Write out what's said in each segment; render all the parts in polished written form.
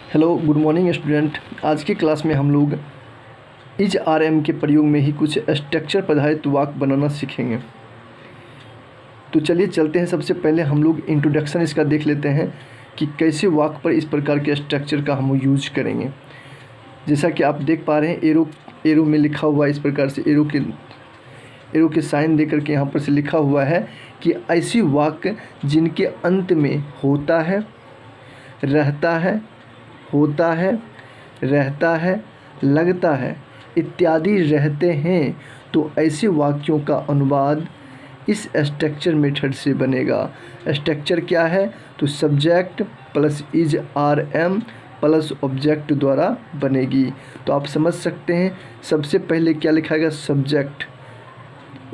Hello good morning student. आज की class में हम लोग इज आर एम के प्रयोग में ही कुछ स्ट्रक्चर पर आधारित वाक्य बनाना सीखेंगे। तो चलिए चलते हैं। सबसे पहले हम लोग इंट्रोडक्शन इसका देख लेते हैं कि कैसे वाक्य पर इस प्रकार के स्ट्रक्चर का हम यूज करेंगे। जैसा कि आप देख पा रहे हैं एरो में लिखा हुआ इस प्रकार से एरो के साइन देकर के यहाँ पर से लिखा हुआ है कि ऐसी वाक्य जिनके अंत में होता है, रहता है, होता है, रहता है, लगता है इत्यादि रहते हैं, तो ऐसे वाक्यों का अनुवाद इस स्ट्रक्चर मेथड से बनेगा। स्ट्रक्चर क्या है? तो subject plus is are am plus object द्वारा बनेगी। तो आप समझ सकते हैं, सबसे पहले क्या लिखा गया? सब्जेक्ट,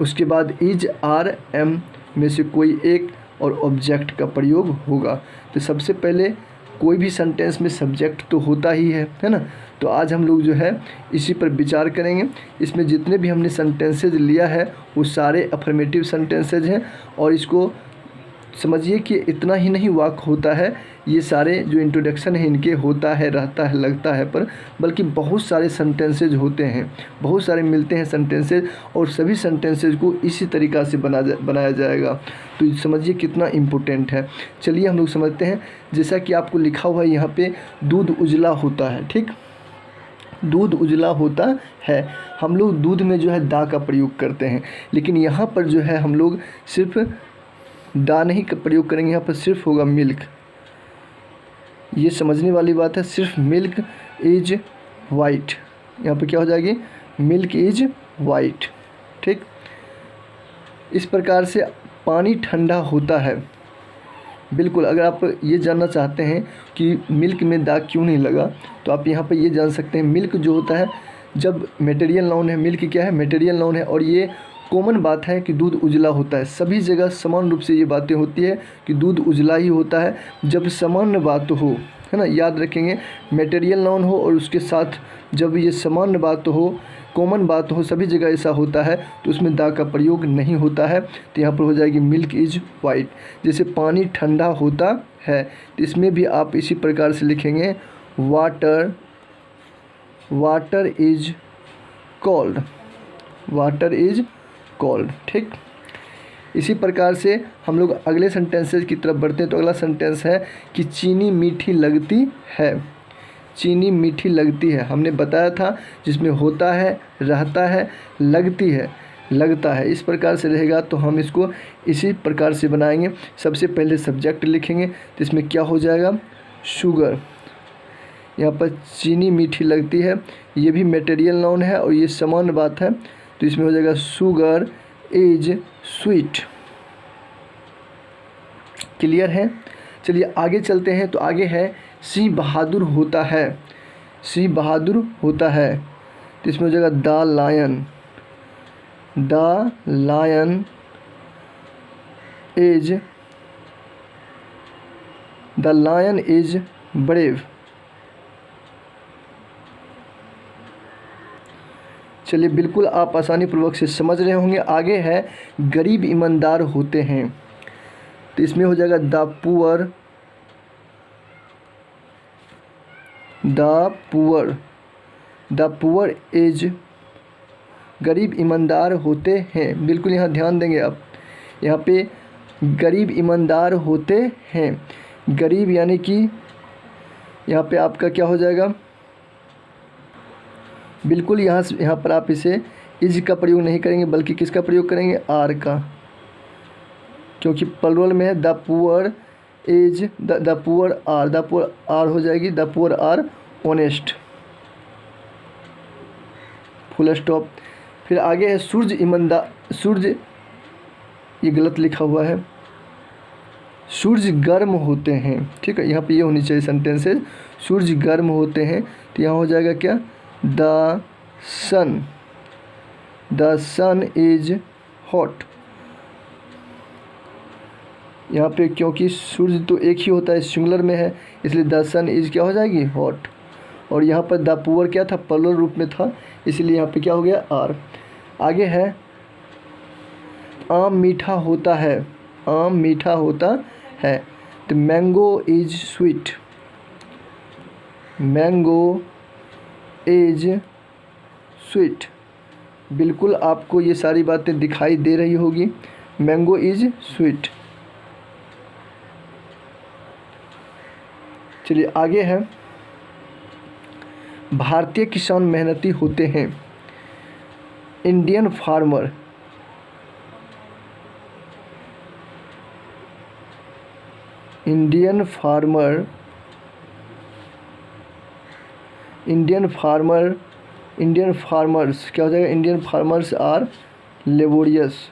उसके बाद इज आर एम में से कोई एक और ऑब्जेक्ट का प्रयोग होगा। तो सबसे पहले कोई भी सेंटेंस में सब्जेक्ट तो होता ही है ना। तो आज हम लोग जो है इसी पर विचार करेंगे। इसमें जितने भी हमने सेंटेंसेज लिया है वो सारे अफर्मेटिव सेंटेंसेज हैं, और इसको समझिए कि इतना ही नहीं वाक्य होता है, ये सारे जो इंट्रोडक्शन है इनके होता है, रहता है, लगता है पर बल्कि बहुत सारे सेंटेंसेज होते हैं, बहुत सारे मिलते हैं सेंटेंसेज, और सभी सेंटेंसेज को इसी तरीक़ा से बनाया जाएगा। तो समझिए कितना इम्पोर्टेंट है। चलिए हम लोग समझते हैं। जैसा कि आपको लिखा हुआ है यहाँ पे, दूध उजला होता है। ठीक, दूध उजला होता है। हम लोग दूध में जो है दा का प्रयोग करते हैं, लेकिन यहाँ पर जो है हम लोग सिर्फ दा नहीं का प्रयोग करेंगे। यहाँ पर सिर्फ होगा मिल्क। ये समझने वाली बात है। सिर्फ मिल्क इज वाइट, यहाँ पर क्या हो जाएगी? Milk is white. ठीक, इस प्रकार से पानी ठंडा होता है। बिल्कुल, अगर आप ये जानना चाहते हैं कि मिल्क में दाग क्यों नहीं लगा, तो आप यहाँ पर ये जान सकते हैं। मिल्क जो होता है, जब मटेरियल नाउन है, मिल्क क्या है? मटेरियल नाउन है, और ये कॉमन बात है कि दूध उजला होता है। सभी जगह समान रूप से ये बातें होती है कि दूध उजला ही होता है। जब सामान्य बात हो, है ना, याद रखेंगे, मटेरियल नाउन हो और उसके साथ जब ये सामान्य बात हो, कॉमन बात हो, सभी जगह ऐसा होता है, तो उसमें दा का प्रयोग नहीं होता है। तो यहाँ पर हो जाएगी मिल्क इज वाइट। जैसे पानी ठंडा होता है, तो इसमें भी आप इसी प्रकार से लिखेंगे, water is cold, water is cold. ठीक, इसी प्रकार से हम लोग अगले सेंटेंसेस की तरफ बढ़ते हैं। तो अगला सेंटेंस है कि चीनी मीठी लगती है। चीनी मीठी लगती है, हमने बताया था, जिसमें होता है, रहता है, लगती है, लगता है, इस प्रकार से रहेगा। तो हम इसको इसी प्रकार से बनाएंगे। सबसे पहले सब्जेक्ट लिखेंगे, तो इसमें क्या हो जाएगा? शुगर। यहाँ पर चीनी मीठी लगती है, ये भी मटेरियल नाउन है और ये सामान्य बात है, तो इसमें हो जाएगा शुगर इज स्वीट। क्लियर है? चलिए आगे चलते हैं। तो आगे है सिंह बहादुर होता है। सिंह बहादुर होता है, तो इसमें हो जाएगा the lion. The lion is brave. चलिए, बिल्कुल आप आसानी पूर्वक से समझ रहे होंगे। आगे है गरीब ईमानदार होते हैं, तो इसमें हो जाएगा द पुअर इज, गरीब ईमानदार होते हैं। बिल्कुल यहाँ ध्यान देंगे आप, यहाँ पे गरीब ईमानदार होते हैं। गरीब यानी कि यहाँ पे आपका क्या हो जाएगा? बिल्कुल यहाँ पर आप इसे इज का प्रयोग नहीं करेंगे, बल्कि किसका प्रयोग करेंगे? आर का, क्योंकि प्लुरल में है। The poor is, the poor are हो जाएगी, the poor are honest, full stop. फिर आगे है सूर्य ईमानदार। सूर्य, ये गलत लिखा हुआ है, सूर्य गर्म होते हैं। ठीक है, यहाँ पे ये होनी चाहिए सेंटेंसेज, सूर्य गर्म होते हैं। तो यहाँ हो जाएगा क्या? The sun is hot. यहाँ पे क्योंकि सूर्य तो एक ही होता है, सिंगुलर में है, इसलिए द सन इज क्या हो जाएगी? हॉट। और यहाँ पर द पुअर क्या था? प्लुरल रूप में था, इसलिए यहाँ पे क्या हो गया? आर। आगे है आम मीठा होता है। आम मीठा होता है, तो mango is sweet. Mango is sweet. बिल्कुल आपको ये सारी बातें दिखाई दे रही होगी। Mango is sweet. चलिए आगे है, भारतीय किसान मेहनती होते हैं। Indian farmer, Indian farmer, Indian farmer, Indian farmers क्या हो जाएगा? Indian farmers are laborious.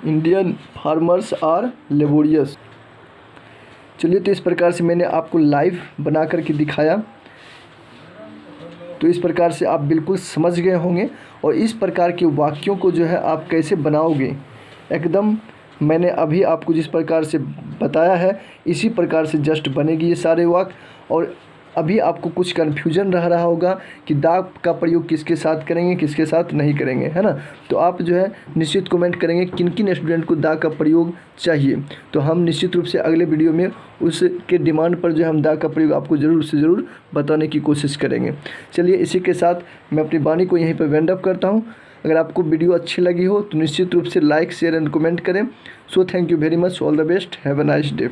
Indian farmers are laborious. चलिए, तो इस प्रकार से मैंने आपको लाइव बना करके दिखाया। तो इस प्रकार से आप बिल्कुल समझ गए होंगे। और इस प्रकार के वाक्यों को जो है आप कैसे बनाओगे, एकदम मैंने अभी आपको जिस प्रकार से बताया है इसी प्रकार से जस्ट बनेगी ये सारे वाक्य। और अभी आपको कुछ कन्फ्यूजन रहा होगा कि दा का प्रयोग किसके साथ करेंगे, किसके साथ नहीं करेंगे, है ना। तो आप जो है निश्चित कमेंट करेंगे किन किन स्टूडेंट को दा का प्रयोग चाहिए। तो हम निश्चित रूप से अगले वीडियो में उसके डिमांड पर जो है हम दा का प्रयोग आपको ज़रूर से ज़रूर बताने की कोशिश करेंगे। चलिए, इसी के साथ मैं अपनी वाणी को यहीं पर वाइंड अप करता हूँ। अगर आपको वीडियो अच्छी लगी हो तो निश्चित रूप से लाइक, शेयर एंड कमेंट करें। So thank you very much. All the best. Have a nice day.